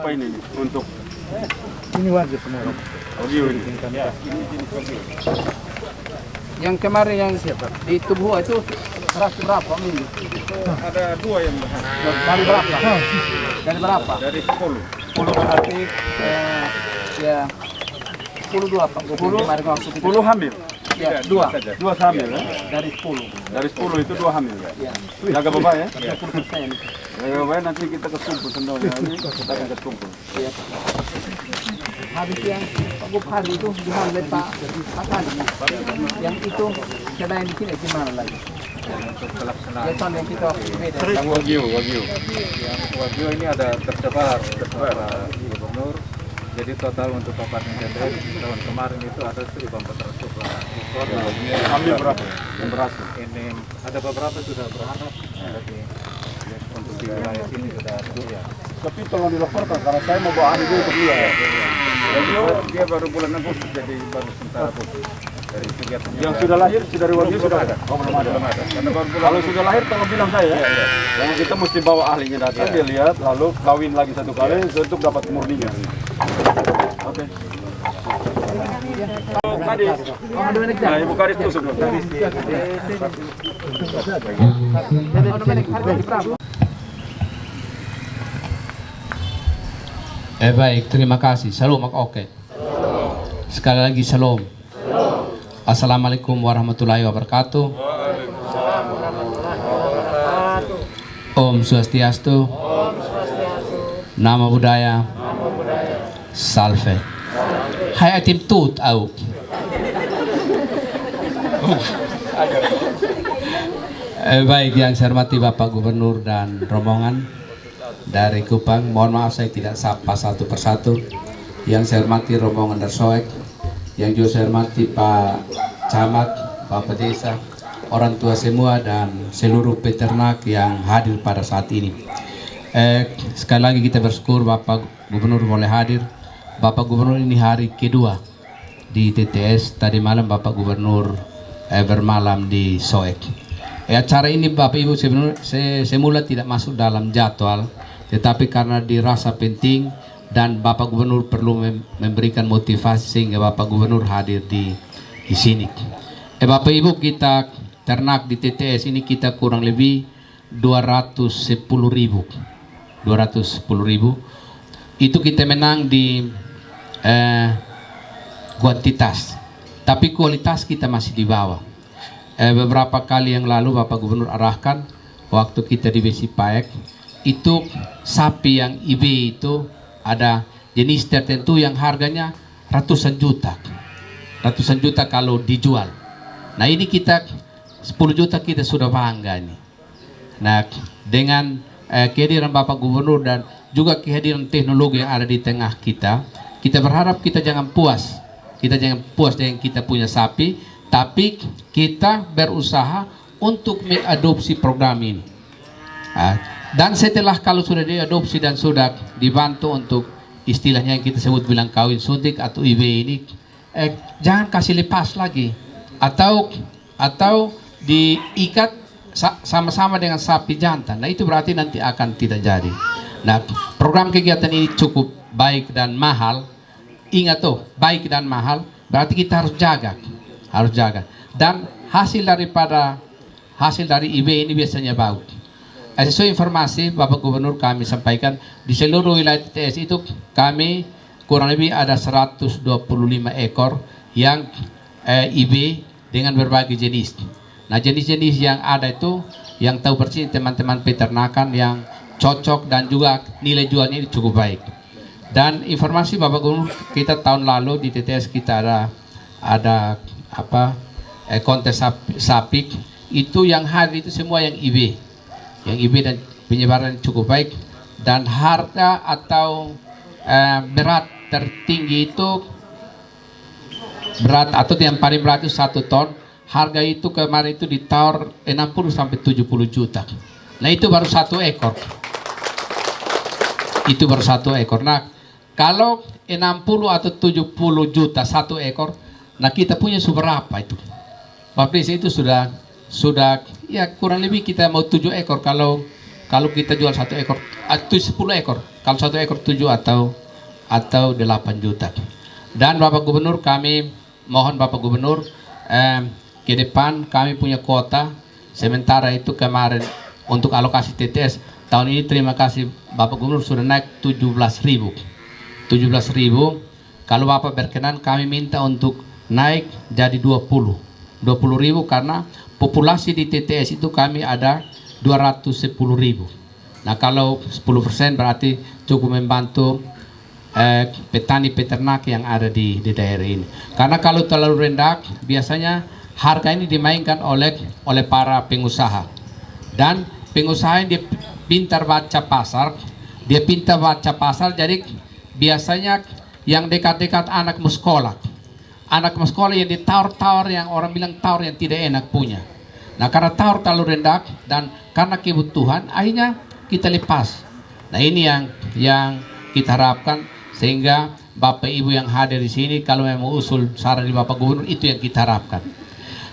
berapa ini nih untuk Ini wagyu semua. wagyu ini? Yang kemarin yang di tubuh itu keras berapa ini? Ada dua yang Dari berapa? Dari berapa? dari 10. 10 berarti ya 10 dua Pak. 10 kemarin waktu itu. 10 hamil. Ya, dua. Saja. Dua hamil ya? Dari 10. Dari 10 itu 2 hamil ya? Ya. Jaga bapak ya? 30%. Jaga bapak nanti kita ke kumpul sendal ya. Kita akan ke kumpul. Iya. Habis yang Pak Gub hari itu gimana dari Pak Tadi? Yang itu selain di sini gimana lagi? Untuk pelaksanaan Ya soal yang kita beda. Yang wagyu. yang wagyu ini ada tersebar beberapa gubernur. Jadi total untuk Kabupaten Kendari tahun kemarin itu ada 1.400 ekor. Hamil berapa yang berhasil? Ini ada beberapa sudah beranak. Jadi untuk di wilayah sini sudah ada ya. Tapi tolong dilaporkan karena saya mau bawa ahli dulu ke dia ya. Wagyu dia baru bulan Agustus jadi baru sementara putus dari kegiatan Yang sudah lahir, sudah dari wagyu sudah ada? Oh belum ada. belum ada. Karena baru bulan Kalau sudah lahir tolong bilang saya ya. Yang kita mesti bawa ahlinya datang, dia lihat, lalu kawin lagi satu kali untuk dapat murninya. Oke. Kadis. Nah, Ibu Kadis tusuk dulu. Baik, terima kasih. Shalom, oke. Sekali lagi shalom. Assalamualaikum warahmatullahi wabarakatuh. Om Swastiastu. Nama budaya. Salve. Hai atim tut au. Baik, yang saya hormati Bapak Gubernur dan rombongan dari Kupang, mohon maaf saya tidak sapa satu persatu. Yang saya hormati rombongan dari Soek, yang juga saya hormati Pak Camat, Bapak Desa, orang tua semua dan seluruh peternak yang hadir pada saat ini. Sekali lagi kita bersyukur Bapak Gubernur boleh hadir. Bapak Gubernur ini hari kedua di TTS. Tadi malam Bapak Gubernur bermalam di Soek. Acara ini Bapak Ibu semula tidak masuk dalam jadwal, tetapi karena dirasa penting dan Bapak Gubernur perlu memberikan motivasi sehingga Bapak Gubernur hadir di sini. Bapak Ibu, kita ternak di TTS ini kita kurang lebih 210.000. Itu kita menang di kuantitas, tapi kualitas kita masih di bawah. Beberapa kali yang lalu Bapak Gubernur arahkan waktu kita di Besi Paek, itu sapi yang IB itu ada jenis tertentu yang harganya ratusan juta kalau dijual. Nah ini kita 10 juta kita sudah bangga nih. Nah dengan kehadiran Bapak Gubernur dan juga kehadiran teknologi yang ada di tengah kita, kita berharap kita jangan puas dengan kita punya sapi, tapi kita berusaha untuk mengadopsi program ini. Dan setelah kalau sudah diadopsi dan sudah dibantu untuk istilahnya yang kita sebut bilang kawin suntik atau IB ini, jangan kasih lepas lagi atau diikat sama-sama dengan sapi jantan. Nah itu berarti nanti akan tidak jadi. Nah program kegiatan ini cukup baik dan mahal. Ingat tuh, baik dan mahal berarti kita harus jaga. Dan hasil dari IB ini biasanya bagus. Sesuai informasi Bapak Gubernur kami sampaikan di seluruh wilayah TTS itu kami kurang lebih ada 125 ekor yang IB dengan berbagai jenis. Nah jenis-jenis yang ada itu yang tahu persis teman-teman peternakan yang cocok dan juga nilai jualnya ini cukup baik. Dan informasi Bapak Gubernur, kita tahun lalu di TTS kita ada kontes sapi itu yang hadir itu semua yang IB. Yang IB dan penyebaran cukup baik dan harga atau berat tertinggi itu berat atau yang paling berat itu 1 ton. Harga itu kemarin itu ditawar 60 sampai 70 juta. Nah itu baru 1 ekor. Itu baru 1 ekor. Nah kalau 60 atau 70 juta 1 ekor, nah kita punya seberapa itu? Bapak itu sudah ya kurang lebih kita mau 7 ekor kalau kalau kita jual 1 ekor itu 10 ekor, kalau 1 ekor 7 atau 8 juta. Dan Bapak Gubernur, kami mohon Bapak Gubernur, ke depan kami punya kuota, sementara itu kemarin untuk alokasi TTS tahun ini, terima kasih Bapak Gubernur, sudah naik 17.000. Kalau Bapak berkenan, kami minta untuk naik jadi 20.000, karena populasi di TTS itu kami ada 210.000. Nah, kalau 10% berarti cukup membantu petani peternak yang ada di daerah ini. Karena kalau terlalu rendah, biasanya harga ini dimainkan oleh para pengusaha. Dan pengusaha yang dia pintar baca pasar, jadi biasanya yang dekat-dekat anak sekolah yang ditawar-tawar, yang orang bilang tawar yang tidak enak punya. Nah, karena tawar terlalu rendah dan karena kebutuhan, akhirnya kita lepas. Nah, ini yang kita harapkan, sehingga Bapak Ibu yang hadir di sini, kalau memang usul saran di Bapak Gubernur, itu yang kita harapkan.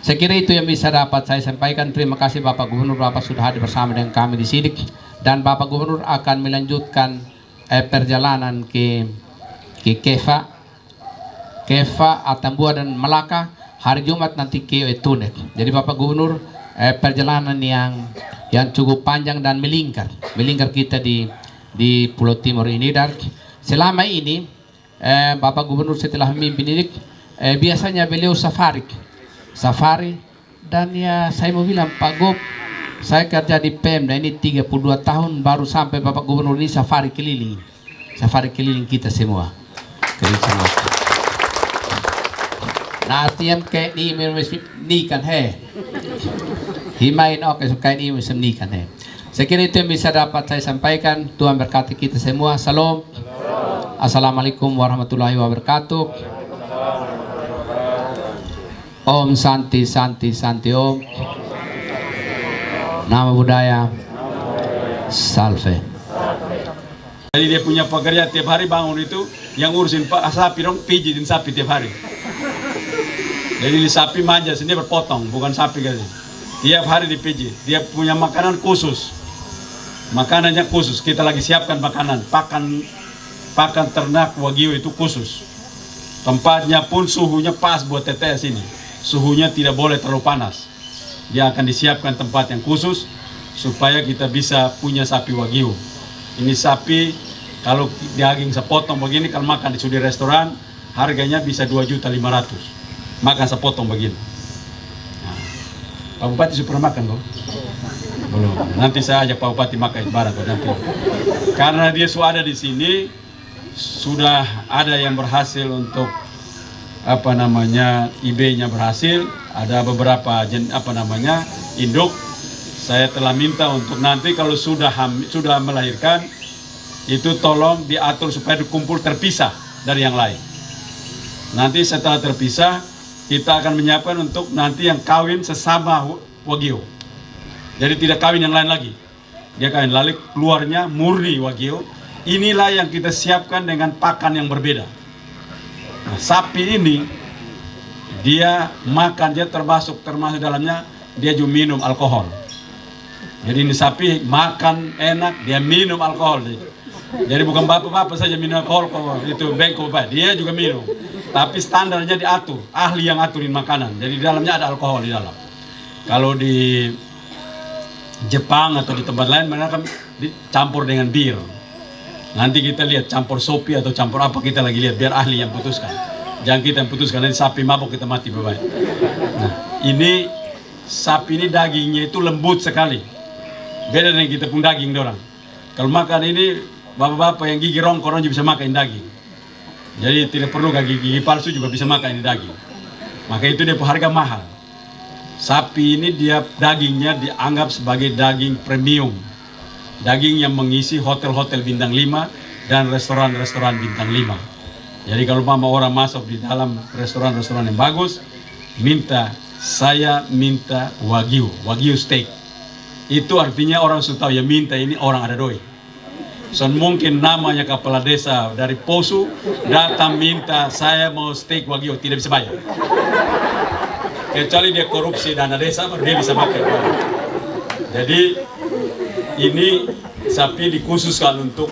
Saya kira itu yang bisa dapat saya sampaikan. Terima kasih Bapak Gubernur, Bapak sudah hadir bersama dengan kami di sini, dan Bapak Gubernur akan melanjutkan perjalanan ke Kefa, Atambua dan Melaka hari Jumat nanti ke Tunek. Jadi Bapak Gubernur, perjalanan yang cukup panjang dan melingkar kita di Pulau Timur ini. Dan selama ini Bapak Gubernur setelah memimpin ini, biasanya beliau safari, dan ya saya mau bilang Pak Gop, saya kerja di Pemda ini 32 tahun, baru sampai Bapak Gubernur ini safari keliling kita semua. Nah, artinya kayak ni kan himain oke, kayak ni kan Saya kira itu yang bisa dapat saya sampaikan. Tuhan berkati kita semua. Salam. Assalamualaikum warahmatullahi wabarakatuh. Om Santi Santi Santi Om. Nama budaya. Salve. Jadi dia punya pekerja tiap hari bangun itu, yang ngurusin sapi dong, pijitin sapi tiap hari. Jadi di sapi manja sendiri berpotong, bukan sapi kan. Tiap hari dipijit. Dia punya makanan khusus. Makanannya khusus. Kita lagi siapkan makanan, pakan ternak Wagyu itu khusus. Tempatnya pun suhunya pas buat TTS ini. Suhunya tidak boleh terlalu panas. Dia akan disiapkan tempat yang khusus supaya kita bisa punya sapi Wagyu. Ini sapi kalau daging sepotong begini, kalau makan di sudi restoran harganya bisa 2.500.000. Makan sepotong begini. Nah, Pak Bupati sudah pernah makan kok? Belum. Nanti saya ajak Pak Bupati makan barang kok nanti. Karena dia sudah ada di sini, sudah ada yang berhasil untuk IB-nya berhasil, ada beberapa induk. Saya telah minta untuk nanti kalau sudah melahirkan itu tolong diatur supaya dikumpul terpisah dari yang lain. Nanti setelah terpisah kita akan menyiapkan untuk nanti yang kawin sesama Wagyu. Jadi tidak kawin yang lain lagi. Dia kawin lalu keluarnya murni Wagyu. Inilah yang kita siapkan dengan pakan yang berbeda. Nah, sapi ini dia makan, dia termasuk dalamnya dia juga minum alkohol. Jadi ini sapi makan enak, dia minum alkohol. Jadi bukan bapak-bapak saja minum alkohol, itu bengkok Pak, dia juga minum. Tapi standarnya diatur, ahli yang aturin makanan. Jadi di dalamnya ada alkohol di dalam. Kalau di Jepang atau di tempat lain mereka dicampur dengan bir. Nanti kita lihat campur sopi atau campur apa, kita lagi lihat, biar ahli yang putuskan. Jangan kita yang putuskan, nanti sapi mabuk kita mati bapak. Nah, ini sapi ini dagingnya itu lembut sekali. Beda dengan kita pun daging dorang. Kalau makan ini bapak-bapak yang gigi rongkor juga bisa makan daging. Jadi tidak perlu gigi palsu juga bisa makan ini daging. Maka itu dia harga mahal. Sapi ini dia dagingnya dianggap sebagai daging premium. Daging yang mengisi hotel-hotel bintang 5 dan restoran-restoran bintang 5. Jadi kalau mama orang masuk di dalam restoran-restoran yang bagus, saya minta Wagyu steak. Itu artinya orang sudah tahu ya, minta ini orang ada doi. So mungkin namanya kepala desa dari Poso datang minta saya mau steak Wagyu, tidak bisa bayar. Kecuali dia korupsi dana desa baru dia bisa pakai. Jadi ini sapi dikhususkan untuk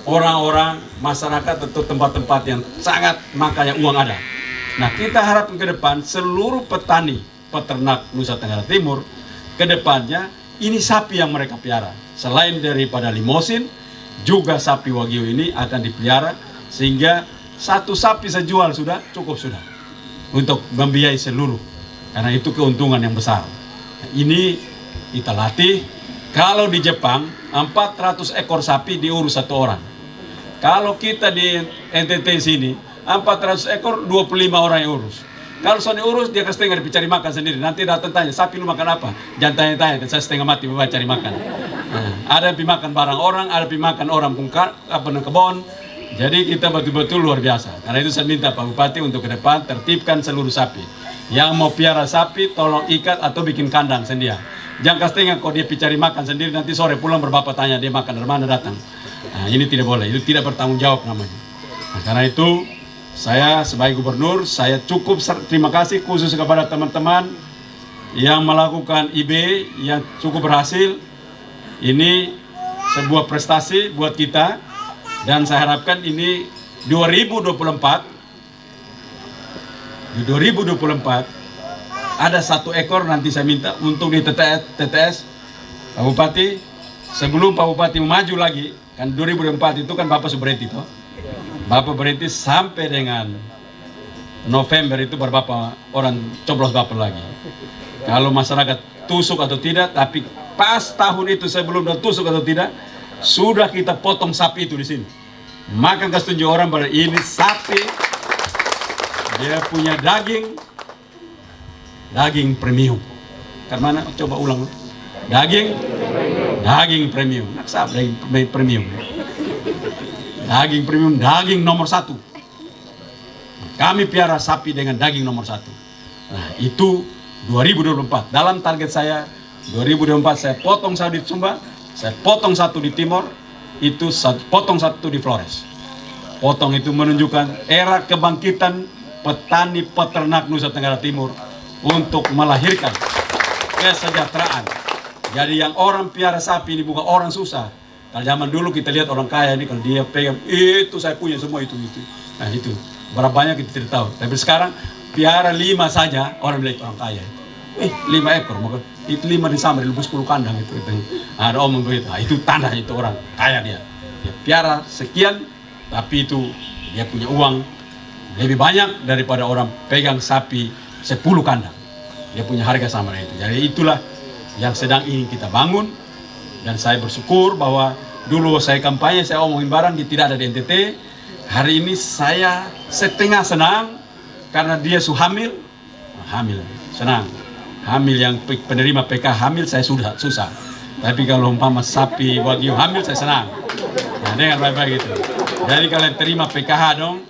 orang-orang masyarakat atau tempat-tempat yang sangat makanya uang ada. Nah, kita harapkan ke depan seluruh petani peternak Nusa Tenggara Timur ke depannya ini sapi yang mereka piara. Selain daripada limosin, juga sapi Wagyu ini akan dipelihara sehingga satu sapi saya jual sudah cukup sudah untuk membiayai seluruh, karena itu keuntungan yang besar. Nah, ini kita latih. Kalau di Jepang 400 ekor sapi diurus satu orang. Kalau kita di NTT sini 400 ekor 25 orang yang urus. Kalau soal diurus dia setengah dicari makan sendiri. Nanti datang tanya, sapi lu makan apa? Jangan tanya-tanya, saya setengah mati bawa cari makan. Nah, ada yang makan barang orang, ada yang makan orang kebon. Jadi kita betul-betul luar biasa. Karena itu saya minta Pak Bupati untuk ke depan tertibkan seluruh sapi. Yang mau piara sapi tolong ikat atau bikin kandang sendiri. Jangan setengah kok dia cari makan sendiri, nanti sore pulang berbapak tanya dia makan dari mana datang. Nah, ini tidak boleh, itu tidak bertanggung jawab namanya. Nah, karena itu saya sebagai gubernur, saya cukup terima kasih khusus kepada teman-teman yang melakukan IB yang cukup berhasil. Ini sebuah prestasi buat kita dan saya harapkan ini 2024 ada satu ekor nanti saya minta untuk di TTS Pak Bupati. Sebelum Pak Bupati maju lagi, kan 2004 itu kan Bapak sudah berhenti toh. Bapak berhenti sampai dengan November itu baru Bapak orang coblos Bapak lagi. Kalau masyarakat tusuk atau tidak, tapi pas tahun itu sebelum tusuk atau tidak, sudah kita potong sapi itu di sini. Maka kasih tunjuk orang bahwa ini sapi, dia punya daging premium. Karena coba ulang. Daging premium. Naksa daging premium. Daging premium, daging nomor 1. Kami piara sapi dengan daging nomor 1. Nah, itu 2024. Dalam target saya 2024 saya potong 1 di Sumba, saya potong 1 di Timor, itu potong 1 di Flores. Potong itu menunjukkan era kebangkitan petani peternak Nusa Tenggara Timur untuk melahirkan kesejahteraan. Jadi yang orang piara sapi ini bukan orang susah. Kalau zaman dulu kita lihat orang kaya ini, kalau dia pegang itu saya punya semua itu. Nah itu berapa banyak kita tidak tahu. Tapi sekarang piara 5 saja orang bilang orang kaya. 5 ekor, maka itu 5 di sama di 10 kandang itu. Ada omong begitu. Nah, itu tanda itu orang kaya dia. Dia piara sekian, tapi itu dia punya uang lebih banyak daripada orang pegang sapi 10 kandang. Dia punya harga sama itu. Jadi itulah yang sedang ingin kita bangun. Dan saya bersyukur bahwa dulu saya kampanye, saya omongin barang tidak ada di NTT. Hari ini saya setengah senang karena dia hamil, senang. Hamil yang penerima PK hamil saya sudah susah. Tapi kalau umpama sapi Wagyu hamil saya senang. Nah, dengan baik-baik itu. Jadi kalian terima PKH dong.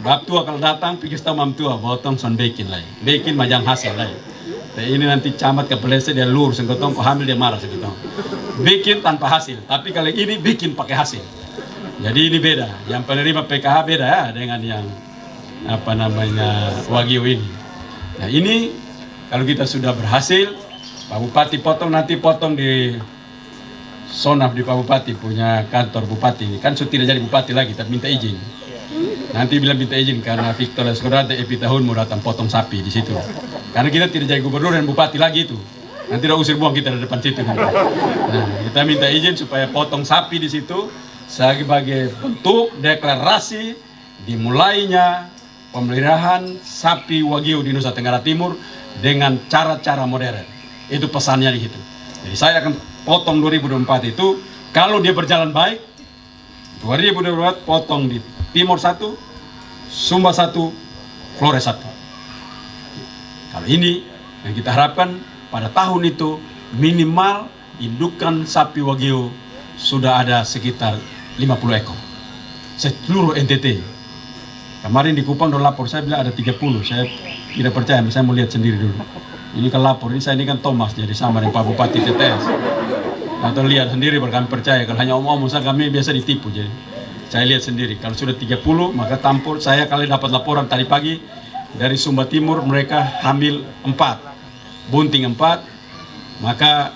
Bab tua kalau datang pikir tahu mam tua, botong son bikin lagi. Bikin majang hasil lagi. Ini nanti camat kepelese dia lur sengkotong kok hamil dia marah sengkotong. Bikin tanpa hasil, tapi kali ini bikin pakai hasil. Jadi ini beda. Yang penerima PKH beda ya dengan yang Wagyu ini. Nah ini kalau kita sudah berhasil, Pak Bupati potong nanti potong di Sonaf di Pak Bupati punya kantor Bupati ini. Kan sudah tidak jadi Bupati lagi, tapi minta izin. Nanti bilang minta izin karena Victor Escurate Epi tahun mau datang potong sapi di situ. Karena kita tidak jadi gubernur dan bupati lagi itu. Nanti udah usir buang kita di depan situ. Nah, kita minta izin supaya potong sapi di situ sebagai bentuk deklarasi dimulainya pemeliharaan sapi Wagyu di Nusa Tenggara Timur dengan cara-cara modern. Itu pesannya di situ. Jadi saya akan potong 2024 itu kalau dia berjalan baik 2024 potong di Timur 1, Sumba 1, Flores 1. Kalau ini yang kita harapkan pada tahun itu minimal indukan sapi Wagyu sudah ada sekitar 50 ekor seluruh NTT. Kemarin di Kupang udah lapor, saya bilang ada 30. Saya tidak percaya, saya mau lihat sendiri dulu. Ini kan lapor, ini kan Thomas jadi sama dengan Pak Bupati TTS. Atau lihat sendiri baru kami percaya. Kalau hanya omong-omong saya kami biasa ditipu. Jadi saya lihat sendiri. Kalau sudah 30 maka tampur. Saya kali dapat laporan tadi pagi dari Sumba Timur mereka hamil 4, bunting 4, maka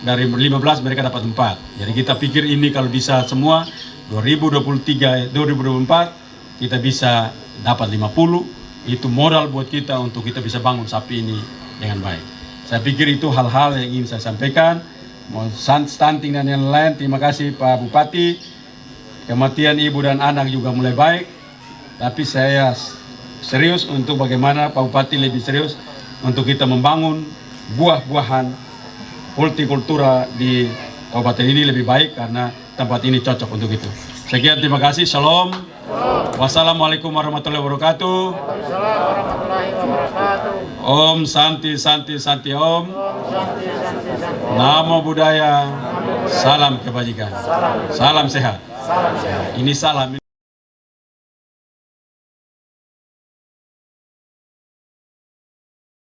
dari 15 mereka dapat 4. Jadi kita pikir ini kalau bisa semua 2024 kita bisa dapat 50. Itu modal buat kita untuk kita bisa bangun sapi ini dengan baik. Saya pikir itu hal-hal yang ingin saya sampaikan. Mau stunting dan yang lain, terima kasih Pak Bupati. Kematian ibu dan anak juga mulai baik. Tapi saya serius untuk bagaimana Pak Bupati lebih serius untuk kita membangun buah-buahan hortikultura di kabupaten ini lebih baik karena tempat ini cocok untuk itu. Sekian, terima kasih. Shalom. Wassalamualaikum warahmatullahi wabarakatuh. Om Santi Santi Santi Om. Namo Buddhaya. Salam kebajikan. Salam sehat. Ini salam.